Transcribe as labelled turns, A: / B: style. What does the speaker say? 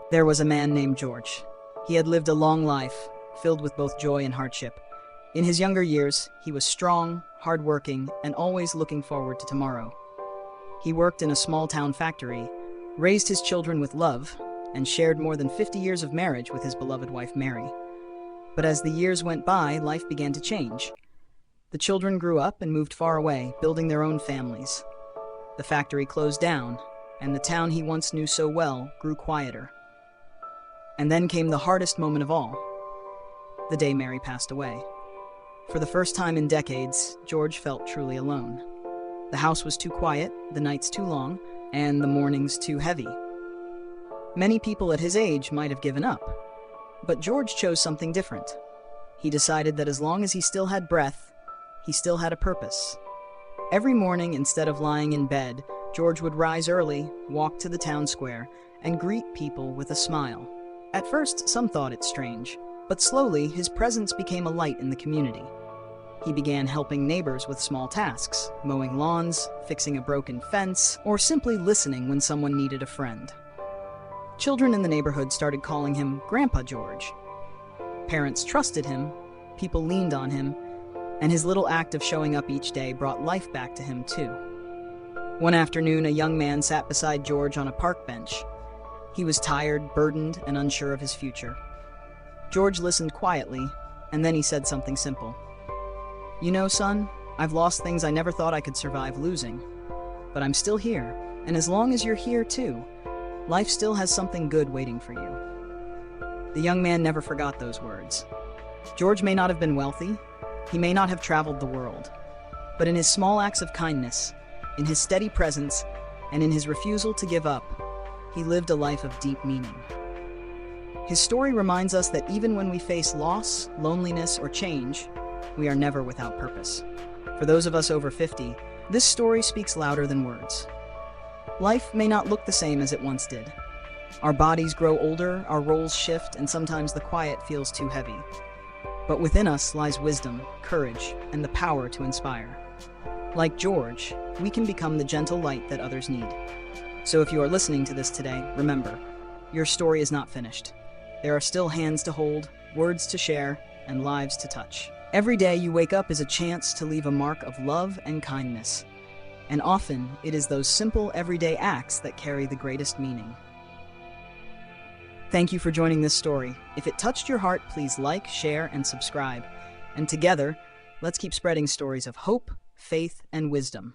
A: There was a man named George. He had lived a long life, filled with both joy and hardship. In his younger years, he was strong, hardworking, and always looking forward to tomorrow. He worked in a small-town factory, raised his children with love, and shared more than 50 years of marriage with his beloved wife Mary. But as the years went by, life began to change. The children grew up and moved far away, building their own families. The factory closed down, and the town he once knew so well grew quieter. And then came the hardest moment of all, the day Mary passed away. For the first time in decades, George felt truly alone. The house was too quiet, the nights too long, and the mornings too heavy. Many people at his age might have given up, but George chose something different. He decided that as long as he still had breath, he still had a purpose. Every morning, instead of lying in bed, George would rise early, walk to the town square, and greet people with a smile. At first, some thought it strange, but slowly his presence became a light in the community. He began helping neighbors with small tasks, mowing lawns, fixing a broken fence, or simply listening when someone needed a friend. Children in the neighborhood started calling him Grandpa George. Parents trusted him, people leaned on him, and his little act of showing up each day brought life back to him too. One afternoon, a young man sat beside George on a park bench. He was tired, burdened, and unsure of his future. George listened quietly, and then he said something simple. "You know, son, I've lost things I never thought I could survive losing. But I'm still here, and as long as you're here too, life still has something good waiting for you." The young man never forgot those words. George may not have been wealthy, he may not have traveled the world, but in his small acts of kindness, in his steady presence, and in his refusal to give up, he lived a life of deep meaning. His story reminds us that even when we face loss, loneliness, or change, we are never without purpose. For those of us over 50, this story speaks louder than words. Life may not look the same as it once did. Our bodies grow older, our roles shift, and sometimes the quiet feels too heavy. But within us lies wisdom, courage, and the power to inspire. Like George, we can become the gentle light that others need. So if you are listening to this today, remember, your story is not finished. There are still hands to hold, words to share, and lives to touch. Every day you wake up is a chance to leave a mark of love and kindness. And often, it is those simple, everyday acts that carry the greatest meaning. Thank you for joining this story. If it touched your heart, please like, share, and subscribe. And together, let's keep spreading stories of hope, faith, and wisdom.